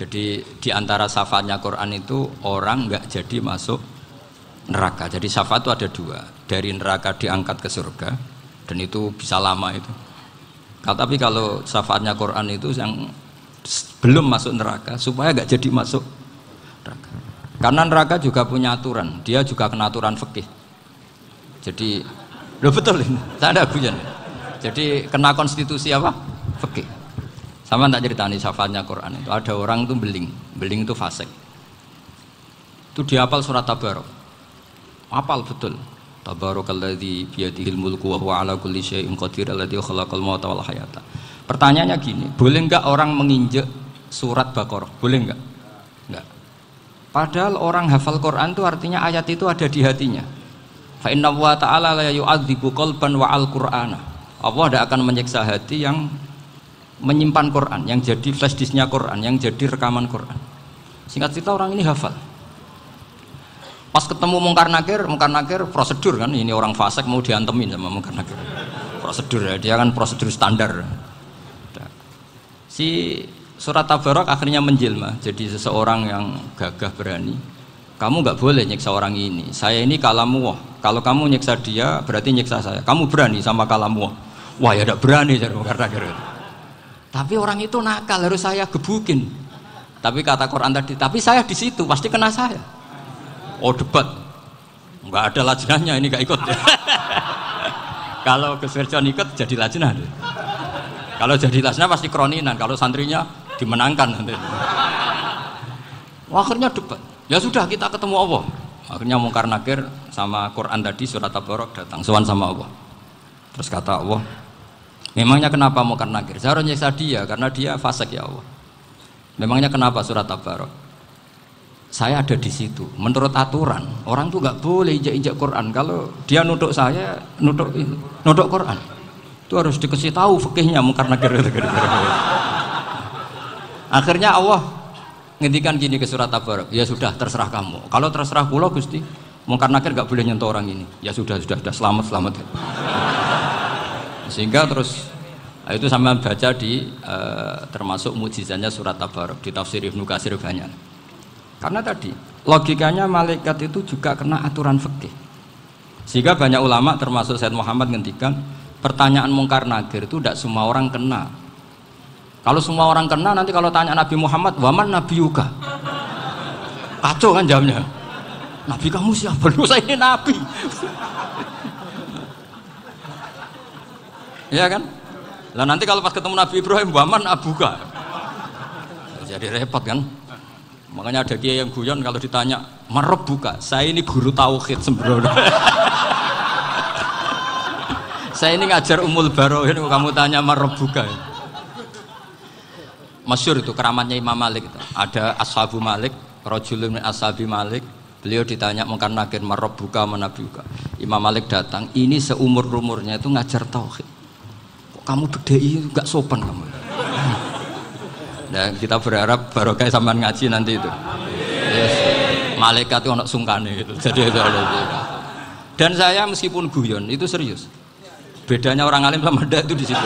Jadi di antara syafaatnya Quran itu orang nggak jadi masuk neraka. Jadi syafaat itu ada dua, dari neraka diangkat ke surga, dan itu bisa lama itu. Tapi kalau syafaatnya Quran itu yang belum masuk neraka supaya nggak jadi masuk neraka. Karena neraka juga punya aturan, dia juga kena aturan fikih. Jadi, loh betul ini, saya ada guyon. Jadi kena konstitusi apa? Fikih. Sama tak ceritani syafaatnya Quran itu ada orang itu beling itu fasik. Itu dia hafal surat Tabarok, hafal betul. Tabarakalladzi biyadihil mulku wa huwa ala kulli syai'in qadir alladzi khalaqal mauta wal hayata. Pertanyaannya gini, boleh enggak orang menginjek surat Baqarah? Boleh enggak? Enggak. Padahal orang hafal Quran itu artinya ayat itu ada di hatinya. Fa inna wa ta'ala la yu'adzibu qalban wa al-Qur'ana. Allah tidak akan menyiksa hati yang menyimpan Quran, yang jadi flash disknya Quran, yang jadi rekaman Quran. Singkat cerita orang ini hafal. Pas ketemu Mungkar Nakir prosedur kan, ini orang fasik mau diantemin sama Mungkar Nakir. Prosedur ya, dia kan prosedur standar. Si surat Tabarok akhirnya menjelma jadi seseorang yang gagah berani. Kamu nggak boleh nyiksa orang ini. Saya ini kalamuwah. Kalau kamu nyiksa dia berarti nyiksa saya. Kamu berani sama kalamuwah. Wah ya tidak berani jadi Mungkar Nakir. Tapi orang itu nakal, harus saya gebukin. Tapi kata Quran tadi, tapi saya di situ pasti kena saya. Oh debat, nggak ada lajnahnya, ini nggak ikut. Kalau Gus Firjon ikut jadi lajnah. Kalau jadi lajnah pasti kroninan, kalau santrinya dimenangkan nanti. Akhirnya debat. Ya sudah kita ketemu Allah. Akhirnya Mungkar Nakir sama Quran tadi surat Tabarok datang sowan sama Allah. Terus kata Allah, memangnya kenapa Mungkar Nakir? Saya harus nyiksa dia karena dia fasik ya Allah. Memangnya kenapa surat Tabarok? Saya ada di situ. Menurut aturan orang tuh nggak boleh injak-injak Quran. Kalau dia nutuk saya, nutuk Quran, itu harus dikasih tahu fikihnya Mungkar Nakir. Akhirnya Allah ngendikan gini ke surat Tabarok, ya sudah terserah kamu. Kalau terserah kula Gusti, Mungkar Nakir nggak boleh nyentuh orang ini. Ya sudah selamat. Sehingga terus itu sama baca di termasuk mukjizatnya surat Tabarok di tafsir Ibnu Katsir banyak. Karena tadi logikanya malaikat itu juga kena aturan fikih. Sehingga banyak ulama termasuk Said Muhammad ngendikan pertanyaan Mungkar Nakir itu tidak semua orang kena. Kalau semua orang kena nanti kalau tanya Nabi Muhammad, waman nabiyuka? Kacau kan jawabnya. Nabi kamu siapa? Lu saya ini nabi. Iya kan? Lah nanti kalau pas ketemu Nabi Ibrahim, waman abuka? Jadi repot kan? Makanya ada kiai yang guyon kalau ditanya marab buka, saya ini guru tauhid sembrono. Saya ini ngajar Ummul Barohin, kamu tanya marab buka. Masyhur itu keramatnya Imam Malik itu. Ada Ashabu Malik, rajulun min ashabi Malik. Beliau ditanya Mungkar Nakir marab buka manabi buka. Imam Malik datang, ini seumur-umurnya itu ngajar tauhid. Kok kamu bedai enggak sopan kamu? Dan kita berharap barokah sampean ngaji nanti itu. Yes. Malaikat itu anak sungkane gitu. Jadi itu. Dan saya meskipun guyon itu serius. Bedanya orang alim sama ndak itu di situ.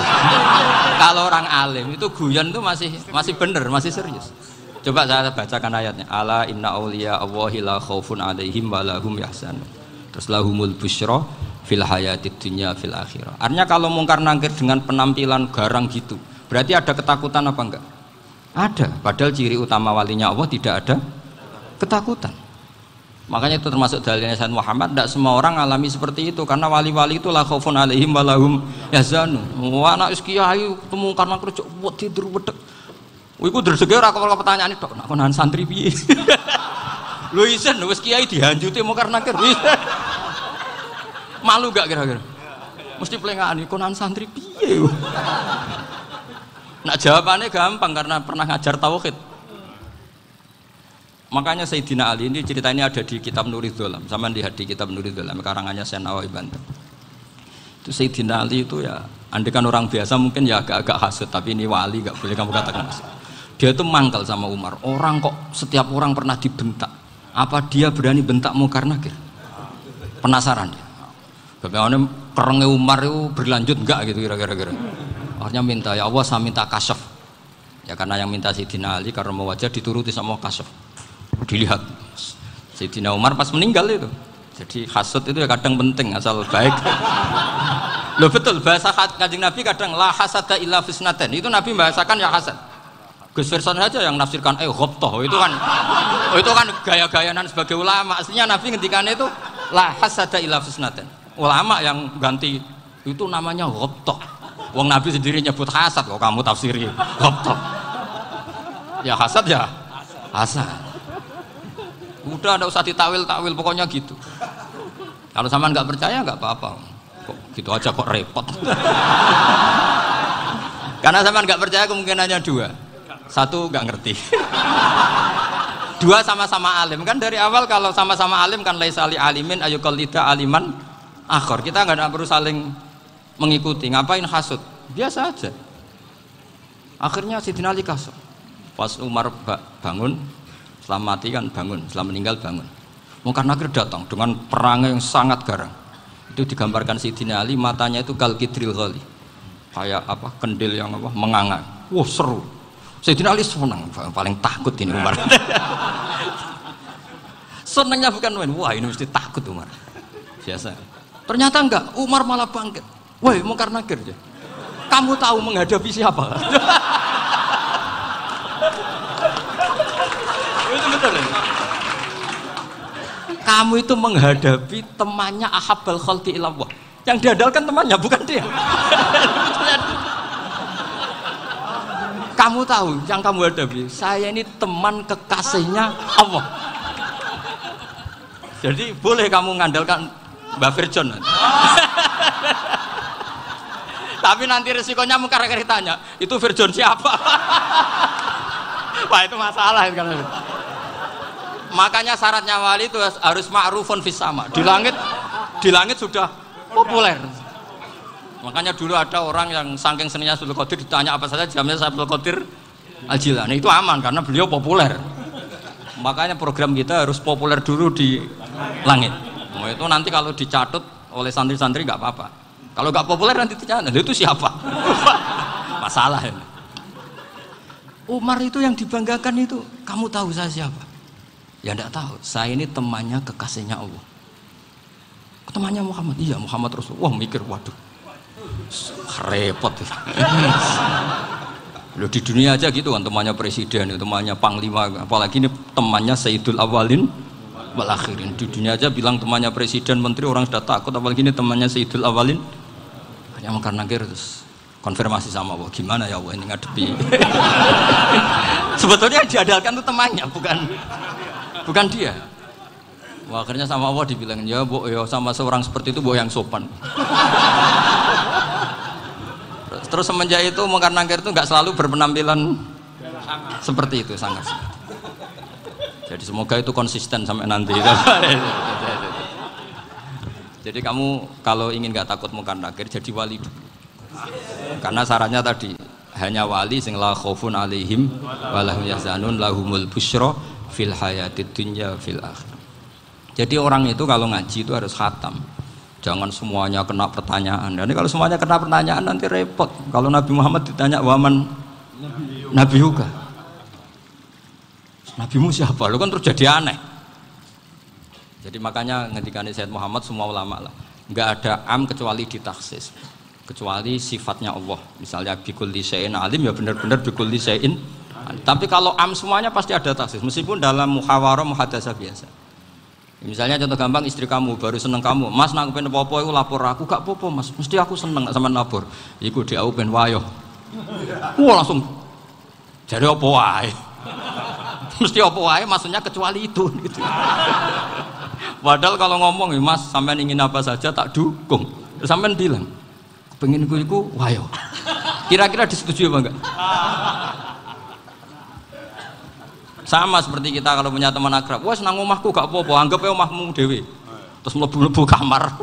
Kalau orang alim itu guyon itu masih bener, masih serius. Coba saya bacakan ayatnya. Ala inna auliya Allahi la khaufun alaihim wa lahum yahzanun. Terus lahumul busyra fil hayatid dunya fil akhirah. Artinya kalau Mungkar Nakir dengan penampilan garang gitu, berarti ada ketakutan apa enggak? Ada, padahal ciri utama walinya Allah tidak ada ketakutan. Makanya itu termasuk dalilnya Sayyid Muhammad, tidak semua orang alami seperti itu karena wali-wali itu la khaufun alaihim wa lahum yahzanun. Wah anak kiai Mungkar Nakir cok buat tidur wedek. Iku dresege ora kok pertanyaan itu nak konan santri piye. Lho isen wis kiai dihanjuti Mungkar Nakir. Malu gak kira-kira? Mesti pelengane konan santri piye. Nah jawabannya gampang karena pernah ngajar tauhid. Makanya Sayyidina Ali ini cerita ini ada di kitab Nurul Dholam. Sama lihat di kitab Nurul Dholam karangannya Syekh Nawawi Banten. Itu Sayyidina Ali itu ya, andekan orang biasa mungkin ya agak-agak hasut, tapi ini wali gak boleh kamu katakan hasut. Dia itu mangkal sama Umar. Orang kok setiap orang pernah dibentak. Apa dia berani bentak Mungkar Nakir? Penasaran dia. Bagaimana kerengnya Umar itu berlanjut enggak gitu kira-kira. Akhirnya minta, ya Allah saya minta kasyaf. Ya karena yang minta Sayyidina Ali karena mau wajah dituruti sama kasuf. Dilihat Sayyidina Umar pas meninggal itu. Jadi hasud itu ya kadang penting asal baik. Loh betul bahasa Kanjeng Nabi kadang la hasada illa fisnaten. Itu Nabi bahasakan ya hasad. Gus Verson saja yang nafsirkan ghobtoh itu kan gaya-gayanan sebagai ulama. Aslinya Nabi ngendikannya itu la hasada illa fisnaten. Ulama yang ganti itu namanya ghobtoh. Wong Nabi sendiri nyebut hasad kok kamu tafsiri ghobtoh. Ya hasad ya hasad. Udah enggak usah ditawil-tawil pokoknya gitu. Kalau sama nggak percaya nggak apa-apa. Kok gitu aja kok repot. Karena sama nggak percaya kemungkinannya dua. Satu nggak ngerti. Dua sama-sama alim kan dari awal kalau sama-sama alim kan laisali alimin ayuqallida aliman akhor. Kita nggak perlu saling mengikuti. Ngapain hasud? Biasa aja. Akhirnya Sayyidina Ali kasut. Pas Umar bangun, setelah mati kan bangun, setelah meninggal bangun. Mungkar Nakir datang dengan perangai yang sangat garang. Itu digambarkan Sayyidina Ali matanya itu kal kidril ghali. Kayak apa? Kendil yang apa? Menganga. Wah, seru. Sayyidina Ali senang, paling takut ini Umar. Senangnya bukan main, wah ini mesti takut Umar. Biasa. Ternyata enggak, Umar malah bangkit. Woi, Mungkar Nakir ya. Kamu tahu menghadapi siapa? Itu betul ya? Kamu itu menghadapi temannya Ahabbal Khalqi ilallah. Yang diandalkan temannya, bukan dia. Kamu tahu yang kamu hadapi, saya ini teman kekasihnya Allah. Jadi boleh kamu mengandalkan Mbak Virjon. Tapi nanti resikonya Mungkar Nakir tanya, itu Virjon siapa? Wah itu masalah kan. Makanya syaratnya wali itu harus ma'rufun fis sama. Di langit sudah populer. Makanya dulu ada orang yang saking seninya Abdul Qadir ditanya apa saja jamnya Abdul Qadir Al-Jilani. Itu aman karena beliau populer. Makanya program kita harus populer dulu di langit. Nah, itu nanti kalau dicatut oleh santri-santri nggak apa-apa. Kalau nggak populer nanti ditanya, itu siapa? Masalah ini. Umar itu yang dibanggakan itu, kamu tahu saya siapa? Ya enggak tahu. Saya ini temannya kekasihnya Allah. Temannya Muhammad. Iya Muhammad Rasulullah. Wah mikir waduh. Repot. Loh di dunia aja gitu kan temannya presiden, temannya panglima, apalagi ini temannya Sayyidul Awalin wal Akhirin. Di dunia aja bilang temannya presiden, menteri orang sudah takut, apalagi ini temannya Sayyidul Awalin. Hanya Mungkar Nakir terus konfirmasi sama Allah, gimana ya Allah ini ngadepi. Sebetulnya yang diandalkan itu temannya, bukan dia. Wah, akhirnya sama Allah dibilang, ya Bu, ya sama seorang seperti itu Bu yang sopan. Terus semenjak itu Mungkar Nakir itu nggak selalu berpenampilan seperti itu sangat. Jadi semoga itu konsisten sampai nanti. Jadi kamu kalau ingin nggak takut Mungkar Nakir jadi wali dulu. Karena syaratnya tadi hanya wali sing la khaufun alaihim walahum yahzanun lahumul busyra fil hayatid dunya fil akhir. Jadi orang itu kalau ngaji itu harus khatam. Jangan semuanya kena pertanyaan. Nanti kalau semuanya kena pertanyaan nanti repot. Kalau Nabi Muhammad ditanya waman Nabi juga. Nabimu siapa? Lu kan terus jadi aneh. Jadi makanya ngendikane Sayyid Muhammad semua ulama lah. Enggak ada am kecuali ditaksis. Kecuali sifatnya Allah. Misalnya bikulli syai'in alim ya benar-benar bikulli syai'in. Tapi kalau am semuanya pasti ada taksis. Meskipun dalam muhawarah muhadasah biasa. Misalnya contoh gampang istri kamu baru seneng kamu, Mas nak pengen apa-apa itu lapor aku, gak apa-apa Mas, mesti aku seneng sama lapor. Iku dia pengen wayo. Wah langsung jadi apa wae. Mesti apa wae maksudnya kecuali itu gitu. Padahal kalau ngomong Mas sampean ingin apa saja tak dukung. Terus sampean bilang pengen iku wayo. Kira-kira disetujui apa enggak? Sama seperti kita kalau punya teman akrab, wes nang omahku gak apa-apa, anggap aja omahmu dewe. Terus mlebu-mlebu kamar.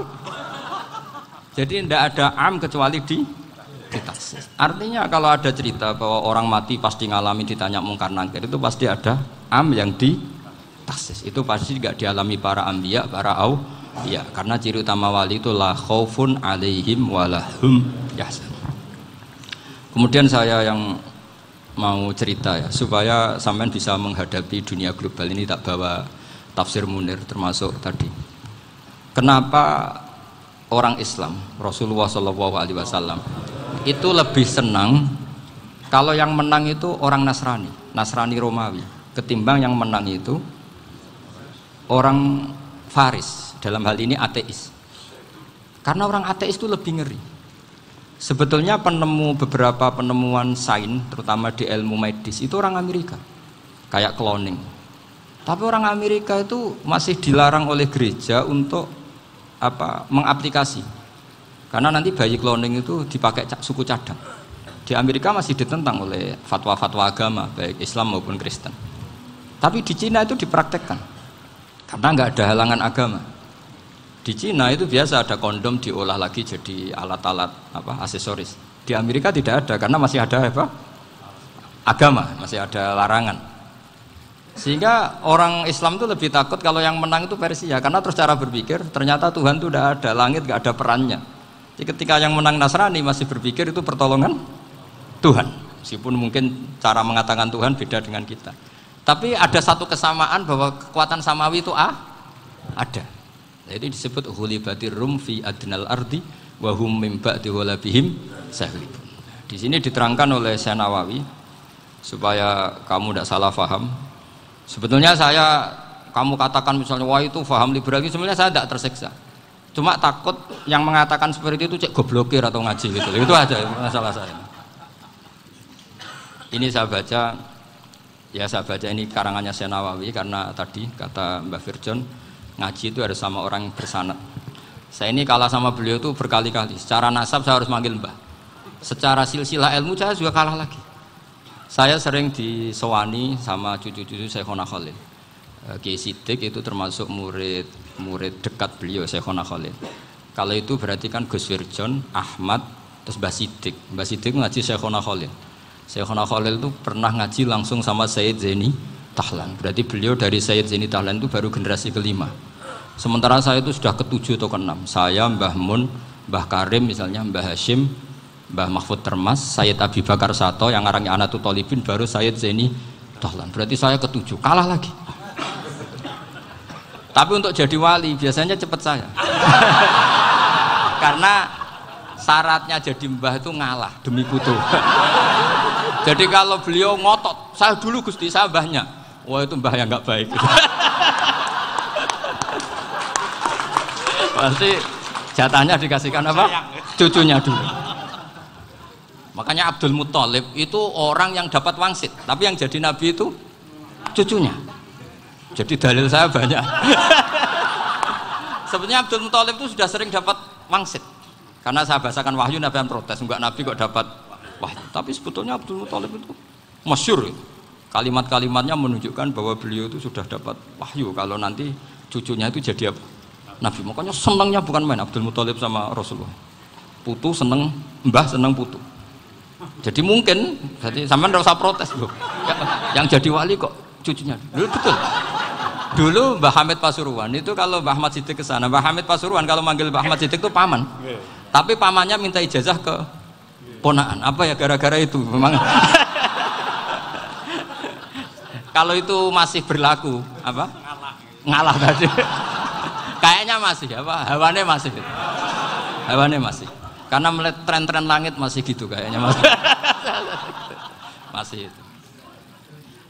Jadi tidak ada am kecuali di taksis. Artinya kalau ada cerita bahwa orang mati pasti ngalami ditanya Mungkar Nakir, itu pasti ada am yang di taksis. Itu pasti tidak dialami para anbiya, para auliya. Karena ciri utama wali itu la khaufun alaihim walahum yahzanun. Kemudian saya yang mau cerita ya supaya sampean bisa menghadapi dunia global ini, tak bawa tafsir Munir termasuk tadi. Kenapa orang Islam Rasulullah SAW itu lebih senang kalau yang menang itu orang Nasrani Romawi ketimbang yang menang itu orang Faris, dalam hal ini ateis. Karena orang ateis itu lebih ngeri. Sebetulnya beberapa penemuan sains, terutama di ilmu medis, itu orang Amerika, kayak cloning. Tapi orang Amerika itu masih dilarang oleh gereja untuk mengaplikasi. Karena nanti bayi cloning itu dipakai suku cadang. Di Amerika masih ditentang oleh fatwa-fatwa agama, baik Islam maupun Kristen. Tapi di Cina itu dipraktekkan, karena nggak ada halangan agama. Di Cina itu biasa ada kondom diolah lagi jadi alat-alat aksesoris. Di Amerika tidak ada karena masih ada agama, masih ada larangan. Sehingga orang Islam itu lebih takut kalau yang menang itu Persia, karena terus cara berpikir ternyata Tuhan itu tidak ada, langit nggak ada perannya. Jadi ketika yang menang Nasrani masih berpikir itu pertolongan Tuhan, meskipun mungkin cara mengatakan Tuhan beda dengan kita. Tapi ada satu kesamaan bahwa kekuatan samawi itu ada. Jadi disebut hulibatir rum fi adnal ardi wa hum min ba'di ghalabihim sahlibun. Di sini diterangkan oleh Syekh Nawawi supaya kamu tidak salah paham. Sebetulnya kamu katakan misalnya wah itu paham liberal, sebenarnya saya tidak tersiksa. Cuma takut yang mengatakan seperti itu cek goblokir atau ngaji gitu. Itu aja masalah saya. Ini saya baca ini karangannya Syekh Nawawi karena tadi kata Mbak Firjon ngaji itu harus sama orang yang bersanad. Saya ini kalah sama beliau itu berkali-kali. Secara nasab saya harus manggil Mbah. Secara silsilah ilmu saya juga kalah lagi. Saya sering disewani sama cucu-cucu Syekhona Khalil. Kiai Siddiq itu termasuk murid dekat beliau Syekhona Khalil. Kalau itu berarti kan Gus Firjon, Ahmad, terus Mbah Siddiq. Mbah Siddiq ngaji Syekhona Khalil. Syekhona Khalil itu pernah ngaji langsung sama Sayyid Zaini Tahlan. Berarti beliau dari Sayyid Zaini Tahlan itu baru generasi kelima. Sementara saya itu sudah ke-7 atau ke-6. Saya, Mbah Mun, Mbah Karim misalnya, Mbah Hashim, Mbah Mahfud Termas, Sayyid Abi Bakar Sato yang ngarangnya Anatul Talibin, baru Sayyid Zaini Tahlan. Berarti saya ke-7, kalah lagi. Tapi untuk jadi wali biasanya cepat saya. Karena syaratnya jadi mbah itu ngalah demi putu. Jadi kalau beliau ngotot, saya dulu Gusti, saya mbahnya. Wah itu mbah yang nggak baik. Pasti jatahnya dikasihkan apa? Cucunya dulu. Makanya Abdul Muthalib itu orang yang dapat wangsit, tapi yang jadi nabi itu cucunya. Jadi dalil saya banyak. Sebenarnya Abdul Muthalib itu sudah sering dapat wangsit. Karena saya bahasakan wahyu, Nabi yang protes, enggak nabi kok dapat wahyu. Tapi sebetulnya Abdul Muthalib itu masyhur. Kalimat-kalimatnya menunjukkan bahwa beliau itu sudah dapat wahyu kalau nanti cucunya itu jadi apa? Nabi. Makanya senangnya bukan main Abdul Muthalib sama Rasulullah. Putu seneng, mbah seneng putu. Jadi mungkin, jadi sampean enggak usah protes loh. Yang jadi wali kok cucunya. Dulu betul. Dulu Mbah Hamid Pasuruan itu kalau Mbah Ahmad Siddiq ke sana, Mbah Hamid Pasuruan kalau manggil Mbah Ahmad Siddiq itu paman. Tapi pamannya minta ijazah ke ponaan. Apa ya gara-gara itu memang. Kalau itu masih berlaku apa? Ngalah tadi. Kayaknya masih apa? Hawane masih. Hawane masih. Karena melihat tren-tren langit masih gitu kayaknya masih. Masih itu.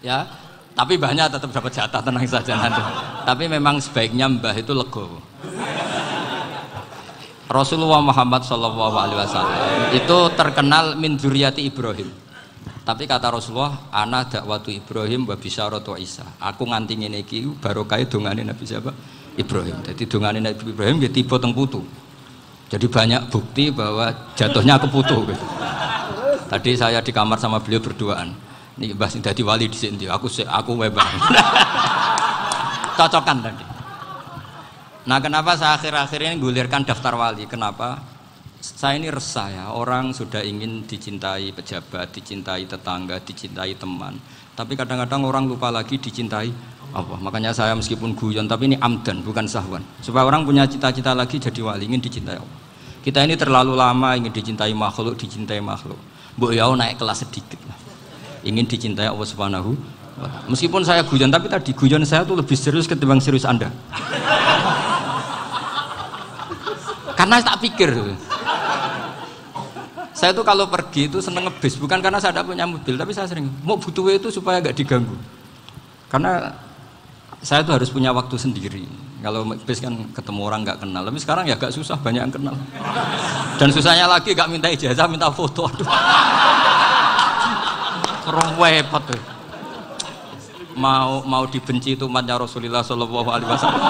Ya, tapi mbahnya tetap dapat jatah, tenang saja nanti. Tapi memang sebaiknya mbah itu legowo. Rasulullah Muhammad SAW itu terkenal min dzurriyyati Ibrahim. Tapi kata Rasulullah, ana dakwatu Ibrahim wa bisyaratu Isa. Aku nganti ngene iki barokah dongane Nabi siapa? Ibrahim. Jadi dongane Nabi Ibrahim dia tiba teng putu. Jadi banyak bukti bahwa jatuhnya ke putu gitu. Tadi saya di kamar sama beliau berduaan. Nih Mbah sing dadi wali di sini, aku webang. Cocokan tadi. Nah, kenapa saya akhir-akhir ini gulirkan daftar wali? Kenapa? Saya ini resah ya, orang sudah ingin dicintai pejabat, dicintai tetangga, dicintai teman. Tapi kadang-kadang orang lupa lagi dicintai Allah. Makanya saya meskipun guyon, tapi ini amdan, bukan sahwan. Supaya orang punya cita-cita lagi jadi wali, ingin dicintai Allah. Kita ini terlalu lama ingin dicintai makhluk, dicintai makhluk. Mbok ya naik kelas sedikit lah. ingin dicintai Allah Subhanahu wa ta'ala. Meskipun saya guyon, tapi tadi guyon saya tuh lebih serius ketimbang serius Anda. Karena tak pikir. Saya tuh kalau pergi itu seneng ngebis, bukan karena saya tidak punya mobil, tapi saya sering mau butuh itu supaya nggak diganggu. Karena saya tuh harus punya waktu sendiri. Kalau bis kan ketemu orang nggak kenal, tapi sekarang ya agak susah, banyak yang kenal. Dan susahnya lagi nggak minta ijazah, minta foto. Aduh, repot tuh. Mau dibenci itu umatnya Rasulullah Shallallahu Alaihi Wasallam.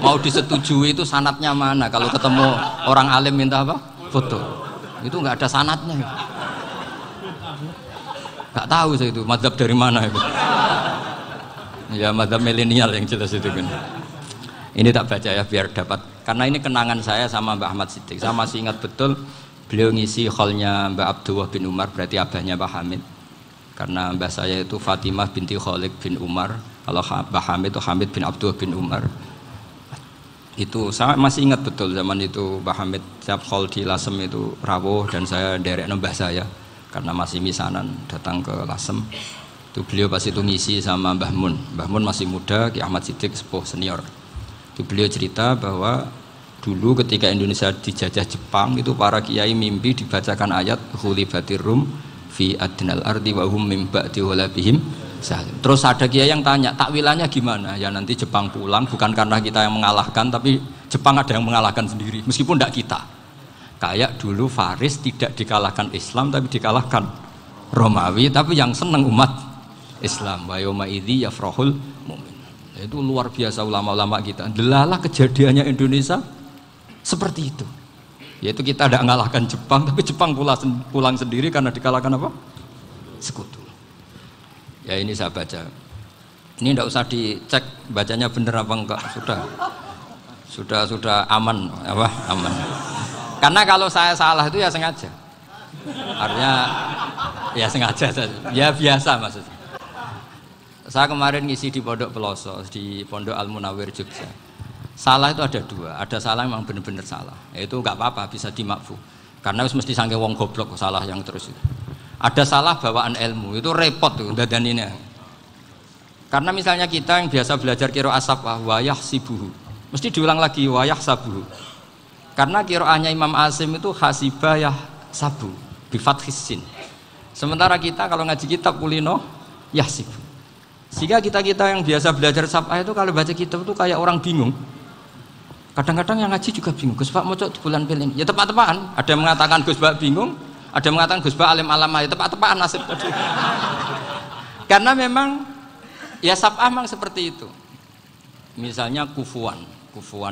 Mau disetujui itu sanatnya mana? Kalau ketemu orang alim minta apa? Foto. Itu nggak ada sanatnya. Nggak tahu saya itu mazhab dari mana itu. Ya mazhab milenial yang jelas itu kan. Ini tak baca ya biar dapat, karena ini kenangan saya sama Mbak Ahmad Siddiq. Saya masih ingat betul beliau ngisi hallnya Mbak Abdullah bin Umar, berarti abahnya Mbak Hamid. Karena mbah saya itu Fatimah binti Khalid bin Umar, kalau Mbak Hamid itu Hamid bin Abdullah bin Umar. Itu saya masih ingat betul zaman itu Mbah Hamid setiap hall di Lasem itu rawuh dan saya derek mbah saya karena masih misanan datang ke Lasem. Itu beliau pas itu ngisi sama Mbah Mun. Mbah Mun masih muda, Ki Ahmad Siddiq sepuh senior. Itu beliau cerita bahwa dulu ketika Indonesia dijajah Jepang itu para kiai mimpi dibacakan ayat Ghulibatir Rum fi adnal ardi wa hum min ba'di ghalabihim. Terus ada kiai yang tanya, takwilannya gimana? Ya nanti Jepang pulang bukan karena kita yang mengalahkan, tapi Jepang ada yang mengalahkan sendiri, meskipun tidak kita. Kayak dulu Faris tidak dikalahkan Islam, tapi dikalahkan Romawi, tapi yang senang umat Islam. Wa yauma idzi yafrahul mu'min. Itu luar biasa ulama-ulama kita. Delalah kejadiannya Indonesia seperti itu. Yaitu kita tidak mengalahkan Jepang, tapi Jepang pulang sendiri karena dikalahkan apa? Sekutu. Ya ini saya baca. Ini tidak usah dicek bacanya bener apa enggak, sudah aman apa? Aman. Karena kalau saya salah itu ya sengaja. Artinya ya sengaja saja. Ya biasa maksudnya. Saya kemarin ngisi di Pondok Peloso, di Pondok Al Munawir Jogja. Salah itu ada dua, ada salah memang benar-benar salah. Itu enggak apa-apa, bisa dimakfu. Karena mesti sangke wong goblok salah yang terus itu. Ada salah bawaan ilmu, itu repot tuh dadaninnya. Karena misalnya kita yang biasa belajar qiraah sabah wayah sibuhu, mesti diulang lagi wayah sabuhu. Karena qiraahnya Imam Asim itu hasibah yah sabu bifathis sin. Sementara kita kalau ngaji kitab kulino yahsibu. Sehingga kita yang biasa belajar sabah itu kalau baca kitab itu kayak orang bingung. Kadang-kadang yang ngaji juga bingung. Gus Pak mau cok di bulan pilih. Ya tepat-tepatan. Ada yang mengatakan Gus Pak bingung. Ada yang mengatakan Gus Ba alim alamah, ya tepat-tepat nasib tadi. Karena memang ya sab'ah memang seperti itu. Misalnya kufuan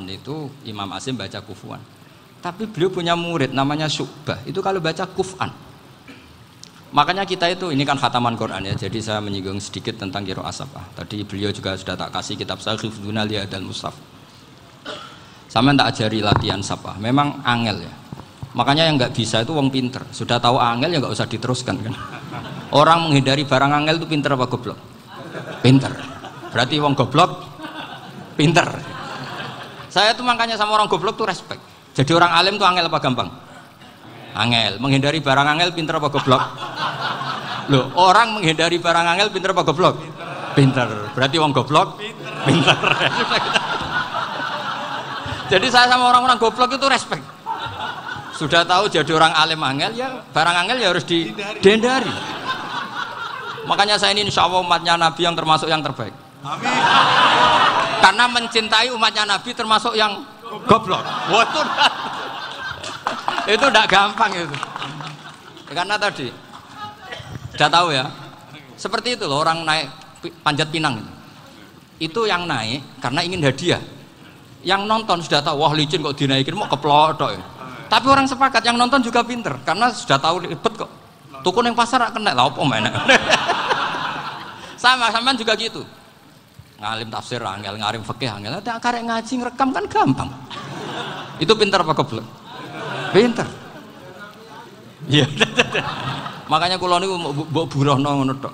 itu Imam Asim baca kufuan. Tapi beliau punya murid namanya Syu'bah, itu kalau baca kuf'an. Makanya kita itu, ini kan khataman Quran ya, jadi saya menyinggung sedikit tentang qiraah sab'ah. Tadi beliau juga sudah tak kasih kitab saya Hifdzuna Lihadal Mushaf. Sama tak ajari latihan sab'ah, memang angel ya. Makanya yang nggak bisa itu wong pinter. Sudah tahu angel ya nggak usah diteruskan kan. Orang menghindari barang angel itu pinter apa goblok? Pinter. Berarti wong goblok pinter. Saya tuh makanya sama orang goblok tuh respect. Jadi orang alim tuh angel apa gampang? Angel. Menghindari barang angel pinter apa goblok? Loh, orang menghindari barang angel pinter apa goblok? Pinter. Berarti wong goblok pinter. Jadi saya sama orang-orang goblok itu respect. Sudah tahu jadi orang alim angel ya barang angel ya harus dihindari. Makanya saya ini insya Allah umatnya Nabi yang termasuk yang terbaik. Amin. Karena mencintai umatnya Nabi termasuk yang goblok. Waduh, itu tidak gampang itu. Karena tadi sudah tahu ya. Seperti itu loh orang naik panjat pinang itu yang naik karena ingin hadiah. Yang nonton sudah tahu wah licin kok dinaikin mau keplodok ya. Tapi orang sepakat yang nonton juga pinter karena sudah tahu ribet kok. Tukun yang pasar kena lah apa mana. Sama juga gitu. Ngalim tafsir angel, ngalim fikih angel. Tapi karek ngaji ngerekam kan gampang. Itu pinter apa goblok? Pinter. Iya. Makanya kula niku mbok burohno ngono tok.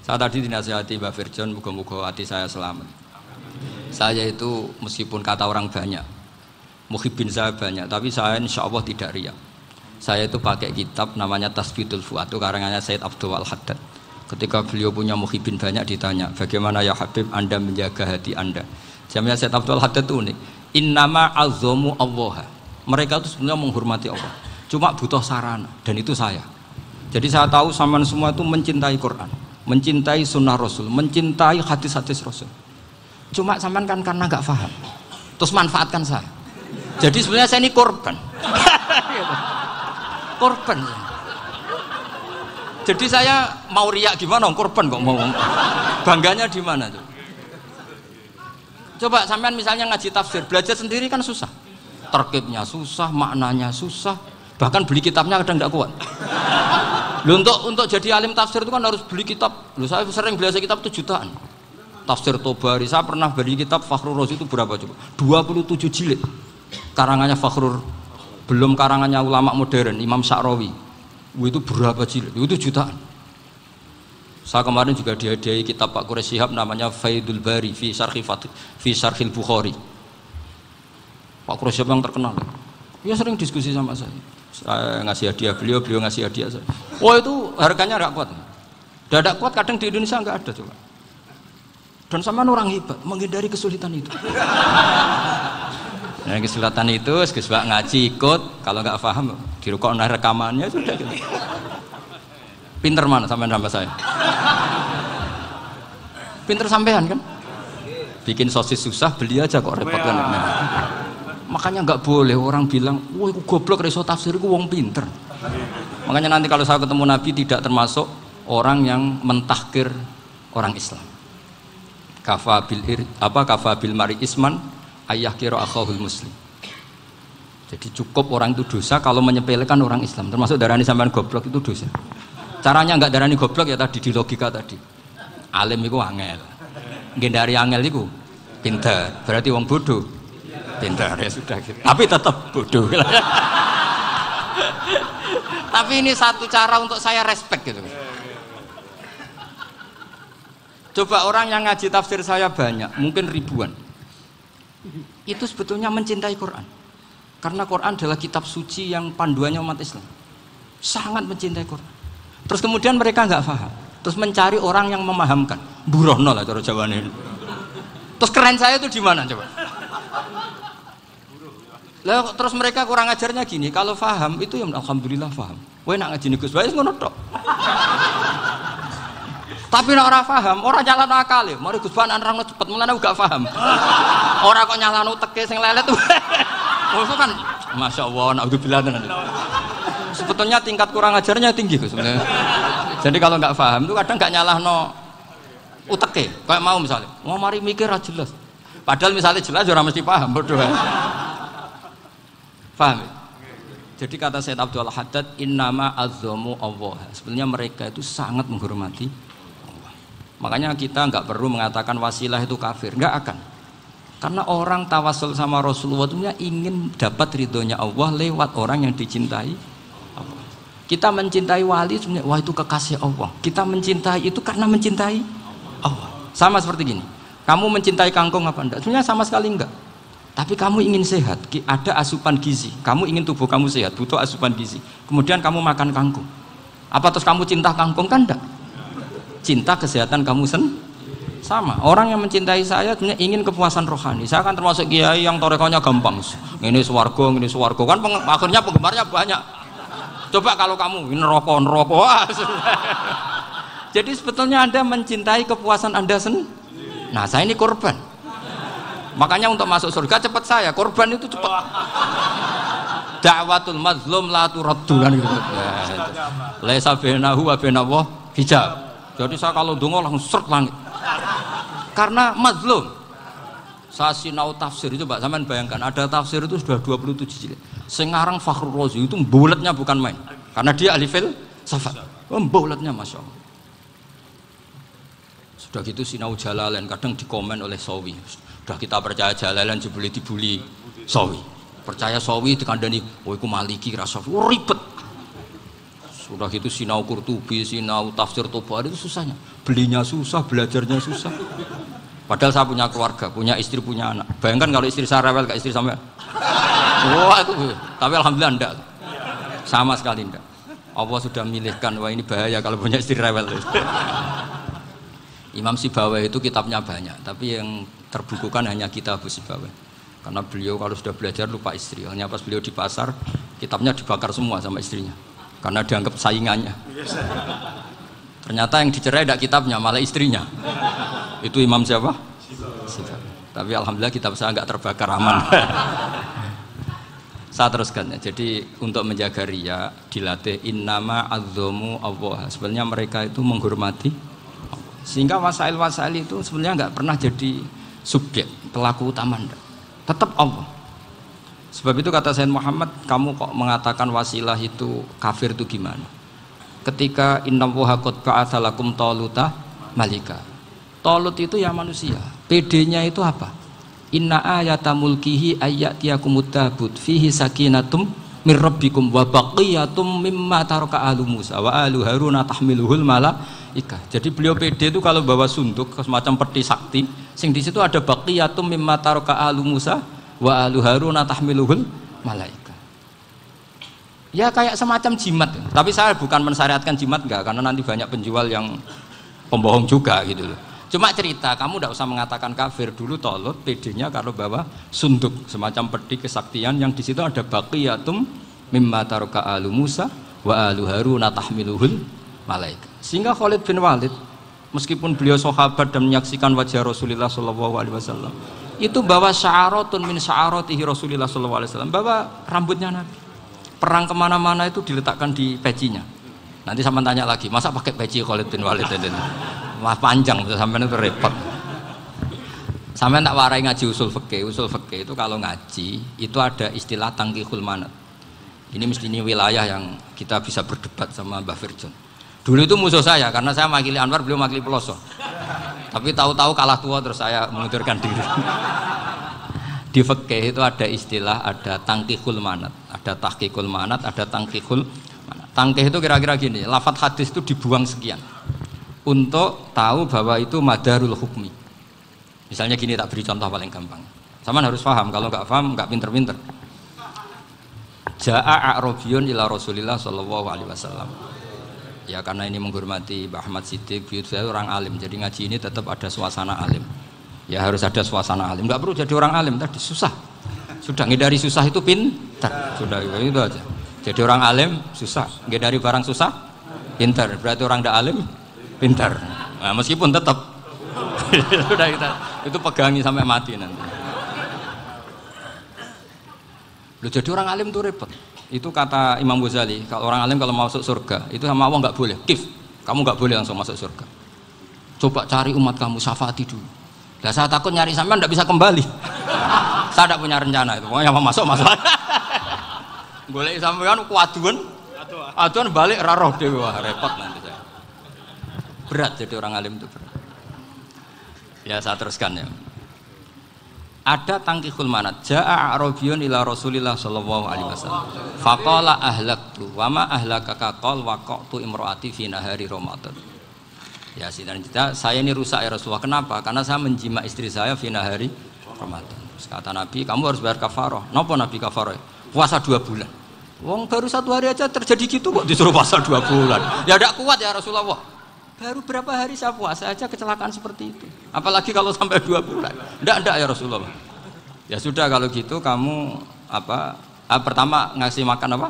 Saya tadi dinasihati Mbak Firjon, muga-muga hati saya selamat. Saya itu meskipun kata orang banyak, muhibbin saya banyak, tapi saya insya Allah tidak riya. Saya itu pakai kitab namanya Tasbitul Fuad, itu karangannya Said Abdul Al-Haddad. Ketika beliau punya muhibin banyak ditanya, bagaimana ya Habib Anda menjaga hati Anda? Jamnya Said Abdul Al-Haddad itu unik. Innama azzamu Allah. Mereka itu sebenarnya menghormati Allah. Cuma butuh sarana, dan itu saya. Jadi saya tahu sampean semua itu mencintai Quran, mencintai sunnah Rasul, mencintai hadis-hadis Rasul. Cuma sampean kan karena nggak paham, terus manfaatkan saya. Jadi sebenarnya saya ini korban. Korban. Jadi saya mau riak gimana? Korban kok mau. Bangganya di mana tuh? Coba sampean misalnya ngaji tafsir, belajar sendiri kan susah. Terkibnya susah, maknanya susah. Bahkan beli kitabnya kadang nggak kuat. Loh, untuk jadi alim tafsir itu kan harus beli kitab. Loh, saya sering belajar kitab itu jutaan. Tafsir Tobari, saya pernah beli kitab Fakhrur Razi itu berapa coba? 27 jilid. Karangannya Fakhrur, belum karangannya ulama modern, Imam Sya'rawi. Itu berapa jilid? Itu jutaan. Saya kemarin juga dihadiahi kitab Pak Quraish Shihab namanya Faidul Bari fi Syarhil Bukhari. Pak Quraish Shihab yang terkenal. Dia sering diskusi sama saya. Saya ngasih hadiah beliau ngasih hadiah saya. Wah, itu harganya nggak kuat. Dadak kuat kadang di Indonesia nggak ada coba. Dan sama orang hebat menghindari kesulitan itu. Nah, kesulitan itu, sebab ngaji ikut, kalau nggak paham dirukuk rekamannya sudah gitu. Pinter mana sampean sama saya? Pinter sampean kan? Bikin sosis susah, beli aja kok repot kan? Makanya nggak boleh orang bilang, wah aku goblok reso tafsir, aku wong pinter. Makanya nanti kalau saya ketemu Nabi tidak termasuk orang yang mentahkir orang Islam. Kafa bil mari isman ayah kira akhahul muslim. Jadi cukup orang itu dosa kalau menyepelekan orang Islam, termasuk darani sampean goblok itu dosa. Caranya nggak darani goblok ya tadi di logika tadi. Alim itu angel, gendari angel itu pinter, berarti wong bodoh pinter ya sudah gitu. Tapi tetap bodoh. Tapi ini satu cara untuk saya respect gitu. Coba orang yang ngaji tafsir saya banyak, mungkin ribuan. Itu sebetulnya mencintai Quran. Karena Quran adalah kitab suci yang panduannya umat Islam. Sangat mencintai Quran. Terus kemudian mereka nggak paham. Terus mencari orang yang memahamkan. Burono lah cara Jawane. Terus keren saya itu di mana coba? Lah terus mereka kurang ajarnya gini, kalau paham itu ya alhamdulillah paham. Kowe nak ngaji Gus Bae ngono tok. Tapi nek ora paham, ora nyalano akal ya. Mari Gus Bae nerangno cepet mulane gak paham. Ora kok nyalano teke sing lelet. Maksud kan masyaallah naudzubillah tenan. Sebetulnya tingkat kurang ajarnya tinggi Gus sebenarnya. Jadi kalau nggak paham itu kadang nggak nyalahno uteke. Kayak mau misalnya, mau mari mikir aja jelas. Padahal misalnya jelas ora mesti paham bodoh. Paham? Jadi kata Said Abdul Haddad, innama azzamu Allah. Sebenarnya mereka itu sangat menghormati Allah. Makanya kita nggak perlu mengatakan wasilah itu kafir, nggak akan. Karena orang tawasul sama Rasulullah itu ingin dapat ridhonya Allah lewat orang yang dicintai Allah. Kita mencintai wali sebenarnya, wah itu kekasih Allah. Kita mencintai itu karena mencintai Allah. Sama seperti gini. Kamu mencintai kangkung apa enggak? Sebenarnya sama sekali enggak. Tapi kamu ingin sehat, ada asupan gizi. Kamu ingin tubuh kamu sehat, butuh asupan gizi. Kemudian kamu makan kangkung. Apa terus kamu cinta kangkung? Kan enggak. Cinta kesehatan kamu sama. Orang yang mencintai saya sebenarnya ingin kepuasan rohani. Saya kan termasuk kiai yang torekonya gampang. Ini swarga, kan akhirnya penggemarnya banyak. Coba kalau kamu ini neraka. Jadi sebetulnya Anda mencintai kepuasan Anda sendiri. Nah, saya ini korban. Makanya untuk masuk surga cepat saya, korban itu cepat. Da'watul mazlum la turaddu kan gitu. Laisa bainahu wa bainallah hijab. Jadi saya kalau donga langsung seret langit. Karena mazlum. Saya sinau tafsir itu, Pak, sampean bayangkan ada tafsir itu sudah 27 jilid. Sengarang Fakhrur Razi itu bulatnya bukan main. Karena dia ahli filsafat. Bulatnya Masya Allah. Sudah gitu sinau Jalalain kadang dikomen oleh Sawi. Sudah kita percaya Jalalain dibuli Sawi. Percaya Sawi dikandani, oh iku Maliki Rasafi. Oh, ribet. Sudah gitu sinau Qurtubi, sinau tafsir Tobari itu susahnya. Belinya susah, belajarnya susah. Padahal saya punya keluarga, punya istri, punya anak. Bayangkan kalau istri saya rewel kayak istri sampean. Wah itu. Tapi alhamdulillah enggak. Sama sekali enggak. Allah sudah milihkan, wah ini bahaya kalau punya istri rewel. Imam Sibawai itu kitabnya banyak, tapi yang terbukukan hanya kitab Abu Sibawai. Karena beliau kalau sudah belajar lupa istri. Hanya pas beliau di pasar, kitabnya dibakar semua sama istrinya. Karena dianggap saingannya. Ternyata yang dicerai tidak kitabnya, malah istrinya. Itu Imam siapa? Sibawai. Tapi alhamdulillah kitab saya nggak terbakar, aman. Saya teruskan ya. Jadi untuk menjaga riya dilatih innama azzamu Allah. Sebenarnya mereka itu menghormati Allah. Sehingga wasail-wasail itu sebenarnya nggak pernah jadi subjek pelaku utama, enggak. Tetap Allah. Sebab itu kata Sayyid Muhammad, kamu kok mengatakan wasilah itu kafir itu gimana? Ketika innallaha qad ba'atsa lakum taluta malika. Talut itu ya manusia. PD-nya itu apa? Inna ayata mulkihi ayyatiyakumut tabut fihi sakinatum mir rabbikum wa baqiyatum mimma taraka alu Musa wa alu Haruna tahmiluhul malaikah. Jadi beliau PD itu kalau bawa sunduk semacam peti sakti, sing di situ ada baqiyatum mimma taraka alu Musa wa alu Haruna tahmiluhul malaikah. Ya kayak semacam jimat. Tapi saya bukan mensyariatkan jimat enggak, karena nanti banyak penjual yang pembohong juga gitu loh. Cuma cerita, kamu tidak usah mengatakan kafir. Dulu Tolut PD-nya kalau bawa sunduk semacam peti kesaktian yang di situ ada baqiyatum mimma taraka alu Musa wa alu Haruna tahmiluhul malaika. Sehingga Khalid bin Walid meskipun beliau sahabat dan menyaksikan wajah Rasulullah sallallahu alaihi wasallam, itu bawa sya'aratun min sya'aratihi Rasulullah sallallahu alaihi wasallam, bawa rambutnya Nabi. Perang kemana-mana itu diletakkan di pecinya. Nanti sama tanya lagi, masa pakai peci Khalid bin Walid ini? Wah panjang, sampai itu repot. Sampai tak warai ngaji usul fikih. Usul fikih itu kalau ngaji itu ada istilah tangkihul manat. Ini mesti ini wilayah yang kita bisa berdebat sama Mbah Firjon. Dulu itu musuh saya karena saya makili Anwar, beliau makili Peloso. Tapi tahu-tahu kalah tua terus saya mengundurkan diri. Di fikih itu ada istilah, ada tangkihul manat, ada tahqiqul manat, ada tangkihul manat. Tangkih itu kira-kira gini, lafadz hadis itu dibuang sekian untuk tahu bahwa itu madarul hukmi. Misalnya gini, tak beri contoh paling gampang. Sama harus paham, kalau nggak paham nggak pinter-pinter. Ja'a a'rabiyun ila Rasulillah sallallahu alaihi wasallam. Ya karena ini menghormati Mbah Ahmad Siddiq, saya orang alim, jadi ngaji ini tetap ada suasana alim. Ya harus ada suasana alim. Nggak perlu jadi orang alim tadi susah. Sudah ngindari susah itu pintar. Sudah itu aja. Jadi orang alim susah, ngindari barang susah pintar. Berarti orang tidak alim pintar. Nah, meskipun tetap sudah kita itu pegangi sampai mati nanti. Loh, jadi orang alim itu repot. Itu kata Imam Ghazali, kalau orang alim kalau mau masuk surga itu sama Allah nggak boleh. Kif, kamu nggak boleh langsung masuk surga. Coba cari umat kamu, syafaati dulu. Nah, saya takut nyari sampean nggak bisa kembali. Saya tidak punya rencana itu. Pokoknya mau masuk. Boleh sampean kuaduan, aduan balik raroh dewi, wah repot nanti saya. Berat jadi orang alim itu berat. Ya saya teruskan ya. Ada tangkihul manat. Ja'a a'rabiyun ila Rasulillah sallallahu alaihi wasallam. Faqala ahlaktu wa ma ahlakaka qal waqa'tu imraati fi nahari Ramadan. Ya sidang kita, saya ini rusak ya Rasulullah. Kenapa? Karena saya menjima istri saya fi nahari Ramadan. Terus kata Nabi, kamu harus bayar kafarah. Napa Nabi kafarah? Puasa 2 bulan. Wong baru 1 hari aja terjadi gitu kok disuruh puasa 2 bulan. Ya tidak kuat ya Rasulullah. Baru berapa hari saya puasa aja kecelakaan seperti itu. Apalagi kalau sampai 2 bulan. Enggak ya Rasulullah. Ya sudah kalau gitu kamu pertama ngasih makan apa?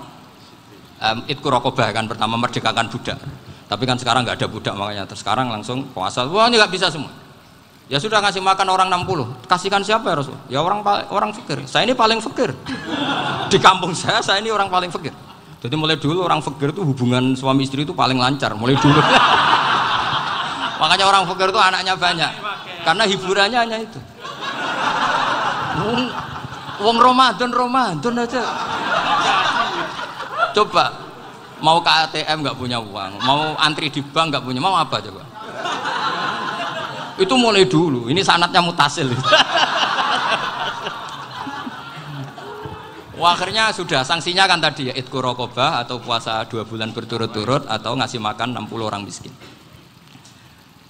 Itku rokobah kan, pertama merdekakan budak. Tapi kan sekarang nggak ada budak makanya. Terus sekarang langsung puasa. Wah ini nggak bisa semua. Ya sudah ngasih makan orang 60. Kasihkan siapa ya Rasul? Ya orang fakir. Saya ini paling fakir. Di kampung saya ini orang paling fakir. Jadi mulai dulu orang fakir itu hubungan suami istri itu paling lancar. Mulai dulu. Makanya orang fakir itu anaknya banyak. Karena hiburannya hanya itu. Wong Ramadan aja. Coba mau ke ATM nggak punya uang, mau antri di bank nggak punya, mau apa coba? Itu mulai dulu. Ini sanatnya mutasil. Wah, akhirnya sudah sanksinya kan tadi ya itqu raqabah atau puasa 2 bulan berturut-turut atau ngasih makan 60 orang miskin.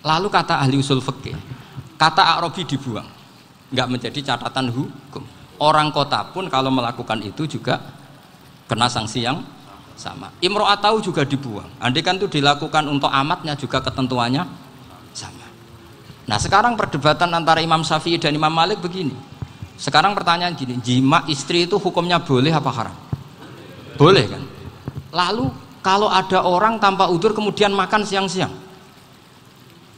Lalu kata ahli usul fikih, kata a'rabi dibuang, nggak menjadi catatan hukum. Orang kota pun kalau melakukan itu juga kena sanksi yang sama. Imro'atahu juga dibuang. Andai kan itu dilakukan untuk amatnya juga ketentuannya sama. Nah sekarang perdebatan antara Imam Syafi'i dan Imam Malik begini. Sekarang pertanyaan gini, jima istri itu hukumnya boleh apa haram? Boleh kan? Lalu kalau ada orang tanpa udzur kemudian makan siang-siang,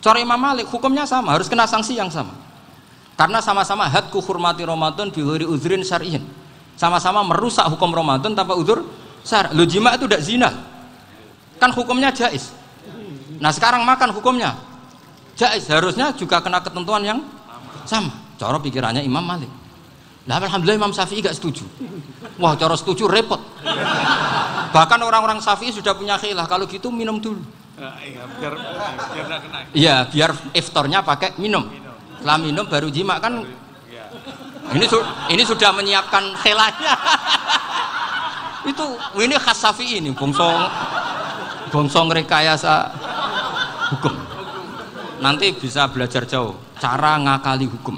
cara Imam Malik hukumnya sama, harus kena sanksi yang sama. Karena sama-sama hadku hurmati Ramadan bighairi udzrin syar'iyyin. Sama-sama merusak hukum Ramadan tanpa udzur syar'. Lo jima itu tidak zina. Kan hukumnya jaiz. Nah, sekarang makan hukumnya jaiz, harusnya juga kena ketentuan yang sama. Cara pikirannya Imam Malik. Nah, alhamdulillah Imam Syafi'i gak setuju. Wah, cara setuju repot. Bahkan orang-orang Syafi'i sudah punya khilaf, kalau gitu minum dulu. Iya, biar iftarnya pakai minum. Setelah minum baru jima kan. Ini sudah menyiapkan khilafnya. Ini khas Syafi'i ini, bongsong rekayasa hukum. Nanti bisa belajar jauh cara ngakali hukum.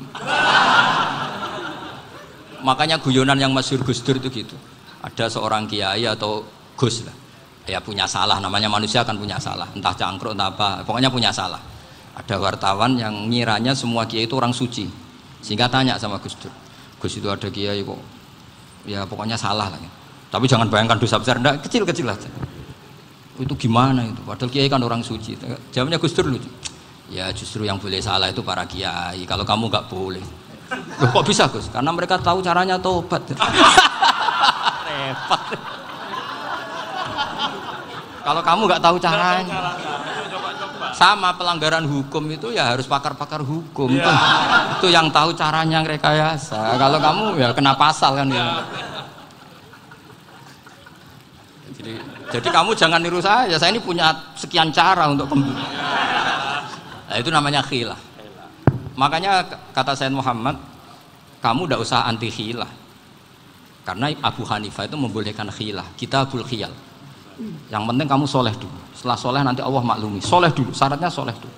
Makanya guyonan yang masyhur Gus Dur itu gitu. Ada seorang kiai atau Gus lah, ya punya salah, namanya manusia kan punya salah, entah cangkruk entah apa, pokoknya punya salah. Ada wartawan yang ngiranya semua kiai itu orang suci, sehingga tanya sama Gus Dur, Gus itu ada kiai kok, ya pokoknya salah lah. Tapi jangan bayangkan dosa besar, enggak, kecil-kecil aja. Itu gimana itu? Padahal kiai kan orang suci. Jawabnya Gus Dur lucu. Ya justru yang boleh salah itu para kiai. Kalau kamu nggak boleh. Loh, kok bisa Gus? Karena mereka tahu caranya tobat. Repot. Kalau kamu nggak tahu caranya. Sama pelanggaran hukum itu ya harus pakar-pakar hukum. Ya. Itu yang tahu caranya rekayasa. Kalau kamu ya kena pasal kan ya. Jadi kamu jangan niru saya ini punya sekian cara untuk kembali. Nah, itu namanya khilah. Makanya kata Sayyid Muhammad, kamu tidak usah anti khilah. Karena Abu Hanifah itu membolehkan khilah, kitabul khiyal. Yang penting kamu soleh dulu. Setelah soleh nanti Allah maklumi. Soleh dulu, syaratnya soleh dulu.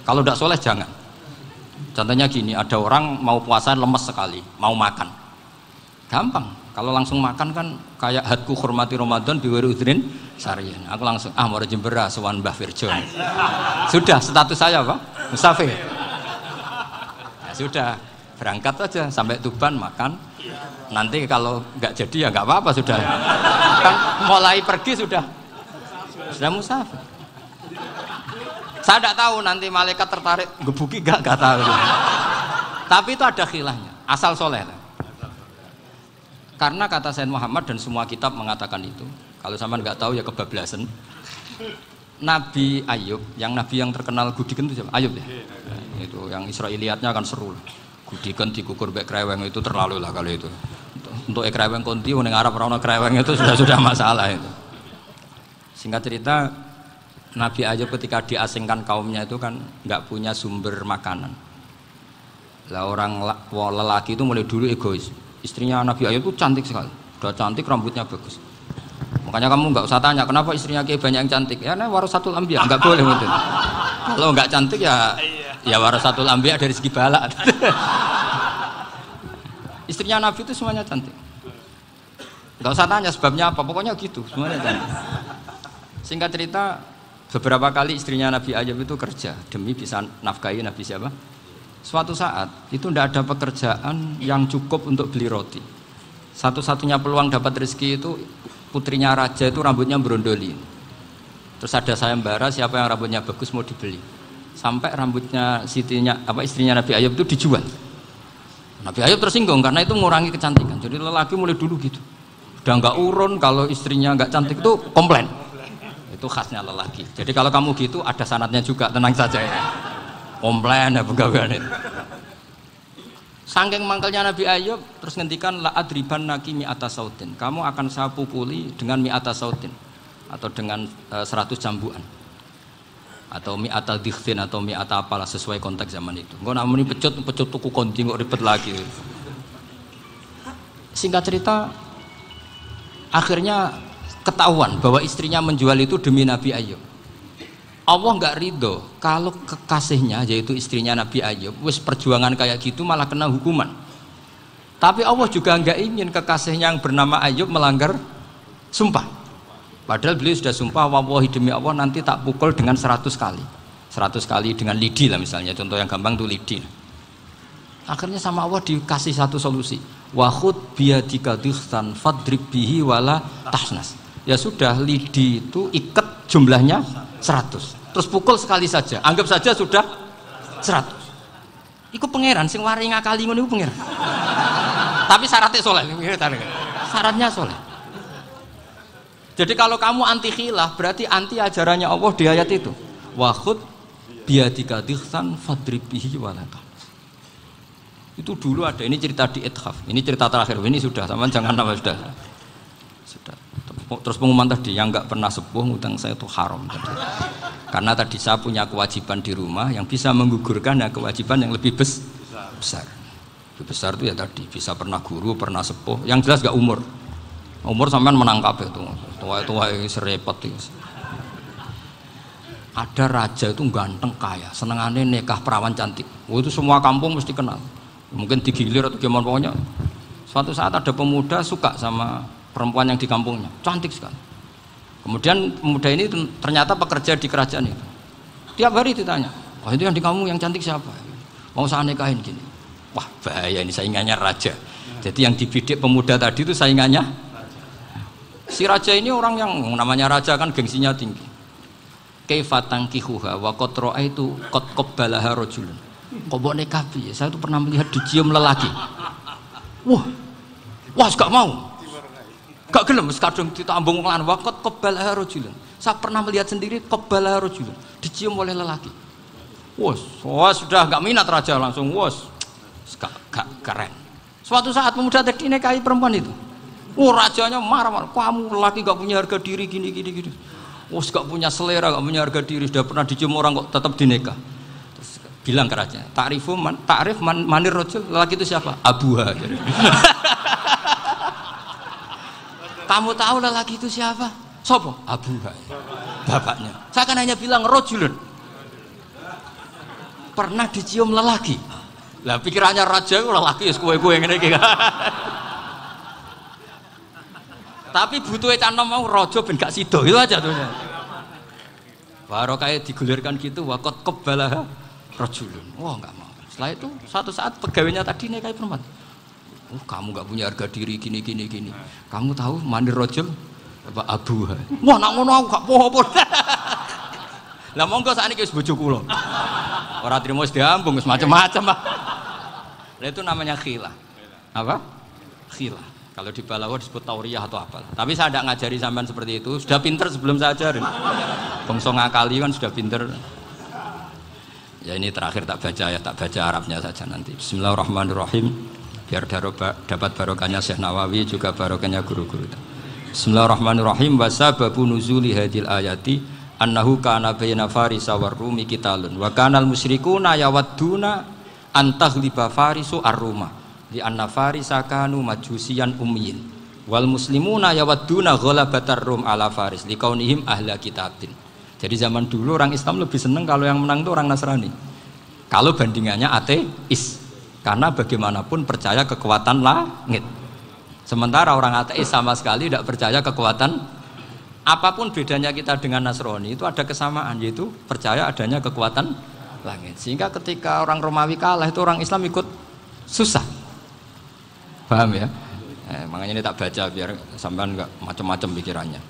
Kalau tidak soleh jangan. Contohnya gini, ada orang mau puasa lemes sekali, mau makan. Gampang. Kalau langsung makan kan kayak hadku hormati Ramadan biwiri udrin syar'iyyin. Aku langsung mau jembera sowan Mbah Firjon. Sudah status saya apa? Musafir. Ya, sudah berangkat aja sampai Tuban makan. Nanti kalau nggak jadi ya nggak apa-apa sudah. Kan mulai pergi sudah musafir. Saya tidak tahu nanti malaikat tertarik gebuki nggak tahu. Tapi itu ada khilahnya. Asal soleh. Karena kata Sayyid Muhammad dan semua kitab mengatakan itu. Kalau sama nggak tahu ya kebablasan. Nabi Ayub, nabi yang terkenal Gudiken itu siapa? Ayub ya. Nah, itu yang Israiliyatnya kan seru. Gudiken dikukur bek kreweng itu terlalu lah kalau itu. Untuk kreweng konti ning Arab ora ono kreweng itu sudah masalah itu. Singkat cerita, Nabi Ayub ketika diasingkan kaumnya itu kan nggak punya sumber makanan. Lah orang lelaki itu mulai dulu egois. Istrinya Nabi Ayub itu cantik sekali, udah cantik, rambutnya bagus. Makanya kamu nggak usah tanya kenapa istrinya kayak banyak yang cantik. Ya, warasatul anbiya, nggak boleh gitu. Kalau nggak cantik ya warasatul anbiya dari segi balak. Istrinya Nabi itu semuanya cantik. Nggak usah tanya sebabnya apa, pokoknya gitu, semuanya cantik. Singkat cerita, beberapa kali istrinya Nabi Ayub itu kerja demi bisa nafkahi Nabi siapa? Suatu saat itu tidak ada pekerjaan yang cukup untuk beli roti. Satu-satunya peluang dapat rezeki itu putrinya raja itu rambutnya berondolin. Terus ada sayembara siapa yang rambutnya bagus mau dibeli. Sampai rambutnya istrinya Nabi Ayub itu dijual. Nabi Ayub tersinggung karena itu mengurangi kecantikan. Jadi lelaki mulai dulu gitu. Udah nggak urun kalau istrinya nggak cantik itu komplain. Itu khasnya lelaki. Jadi kalau kamu gitu ada sanadnya juga, tenang saja ya. Komplain ya pegawaian itu. Saking mangkelnya Nabi Ayub terus ngendikan la adriban naki mi'ata sautin. Kamu akan saya pukuli dengan mi'ata sautin atau dengan 100 cambukan. Atau mi'ata dikhtin atau mi'ata apalah sesuai konteks zaman itu. Engko nek muni pecut tuku konti kok ribet lagi. Singkat cerita akhirnya ketahuan bahwa istrinya menjual itu demi Nabi Ayub. Allah nggak ridho kalau kekasihnya yaitu istrinya Nabi Ayub wis perjuangan kayak gitu malah kena hukuman. Tapi Allah juga nggak ingin kekasihnya yang bernama Ayub melanggar sumpah. Padahal beliau sudah sumpah, wallahi demi Allah nanti tak pukul dengan 100 kali. 100 kali dengan lidi lah misalnya, contoh yang gampang itu lidi. Akhirnya sama Allah dikasih satu solusi. Wa khud biyadika dikhtan fadrib bihi wala tahnas. Ya sudah, lidi itu ikat jumlahnya 100. Terus pukul sekali saja. Anggap saja sudah 100. Iku pangeran sing wari ngakali ngono iku pangeran. Tapi syaratnya soleh. Syaratnya soleh. Jadi kalau kamu anti khilaf berarti anti ajarannya Allah di ayat itu. Wa khud biyadika dikhtan fadrib bihi wala tahnas. Itu dulu ada, ini cerita di Ithaf, ini cerita terakhir, ini sudah, sama jangan nama sudah. Terus pengumuman tadi, yang nggak pernah sepuh ngutang saya itu haram tadi. Karena tadi saya punya kewajiban di rumah yang bisa menggugurkan ya kewajiban yang lebih besar. Lebih besar itu ya tadi, bisa pernah guru, pernah sepuh, yang jelas nggak umur. Umur sampean menangkap itu, tua serepot itu. Ada raja itu ganteng kaya, senengannya nikah perawan cantik. Oh, itu semua kampung mesti kenal. Mungkin digilir atau gimana pokoknya. Suatu saat ada pemuda suka sama perempuan yang di kampungnya, cantik sekali. Kemudian pemuda ini ternyata pekerja di kerajaan itu. Tiap hari ditanya, oh itu yang di kampung yang cantik siapa? Mau saya nikahin gini. Wah bahaya, ini saingannya raja. Jadi yang dibidik pemuda tadi itu saingannya. Si raja ini orang yang namanya raja kan gengsinya tinggi. Kaifa tankihuha wa qad ra'aitu qad qabbalaha rajulun. Kok mbok nikah piye? Saya tuh pernah melihat dicium lelaki. Wah, gak mau. Gak gelem wis kadung ditambung lan wa qad qabbalaha rajulun. Saya pernah melihat sendiri qabbalaha rajulun, dicium oleh lelaki. Wah, sudah gak minat raja langsung gak keren. Suatu saat pemuda tadi nikahi perempuan itu. Rajanya marah-marah, kamu lelaki gak punya harga diri gini. Gak punya selera, gak punya harga diri, sudah pernah dicium orang kok tetap dinikah. Terus bilang ke raja, ta'rif manir rajul, lelaki itu siapa? Abuha. Kamu tahu lelaki itu siapa? Sopo? Abuha. Bapaknya. Saya kan hanya bilang rajulun. Pernah dicium lelaki. Lah pikirannya raja lelaki kue-kue ngene iki. Tapi butuhnya canom mau rojo ben gak sido itu aja tuh. Baru kayak digulirkan gitu, wakot kebalah rojulun. Wah nggak mau. Setelah itu suatu saat pegawainya tadi nih kayak perempuan. Kamu nggak punya harga diri gini. Kamu tahu mandir rojul apa abuha? Wah nak ngono aku gak poho-poho. Lah monggo saat ini wis bojo kula. Ora trimo wis diambung wis macam-macam. Lah itu namanya khilah. Apa? Khilah. Kalau di Balawa disebut tauriyah atau apa. Tapi saya tidak ngajari sampean seperti itu. Sudah pinter sebelum saya ajarin. Bangsa ngakali kan sudah pinter. Ya ini terakhir tak baca Arabnya saja nanti. Bismillahirrahmanirrahim. Biar dapat barokahnya Syekh Nawawi juga barokahnya guru-guru. Bismillahirrahmanirrahim. Wasababu nuzuli hadil ayati annahu kana baina farisa war rumi qitalun wa kanal musyrikuna yawadduna antaghliba farisu ar-ruma. Di anna farisa kanu majusiyan ummiyin wal muslimuna yawadduna ghalabatar rum ala faris liqaunihim ahla kitabin. Jadi zaman dulu orang Islam lebih senang kalau yang menang itu orang Nasrani. Kalau bandingannya ateis. Karena bagaimanapun percaya kekuatan langit. Sementara orang ateis sama sekali tidak percaya kekuatan. Apapun bedanya kita dengan Nasrani itu ada kesamaan, yaitu percaya adanya kekuatan langit. Sehingga ketika orang Romawi kalah itu orang Islam ikut susah. Paham ya? Makanya ini tak baca biar sampean enggak macam-macam pikirannya.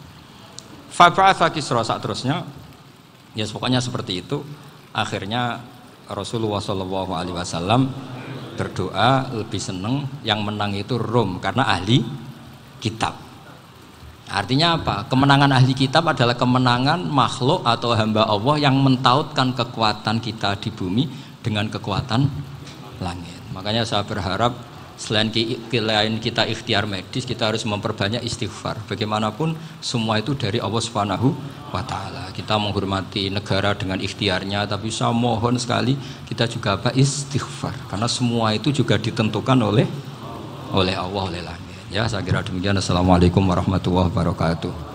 Fab'atha Kisra saat terusnya, ya pokoknya seperti itu. Akhirnya Rasulullah SAW berdoa lebih seneng yang menang itu Rom karena ahli kitab. Artinya apa? Kemenangan ahli kitab adalah kemenangan makhluk atau hamba Allah yang mentautkan kekuatan kita di bumi dengan kekuatan langit. Makanya saya berharap selain kita ikhtiar medis, kita harus memperbanyak istighfar. Bagaimanapun semua itu dari Allah Subhanahu wa Ta'ala. Kita menghormati negara dengan ikhtiarnya, tapi saya mohon sekali kita juga istighfar, karena semua itu juga ditentukan oleh Allah, oleh langit. Ya, saya kira demikian. Assalamualaikum warahmatullahi wabarakatuh.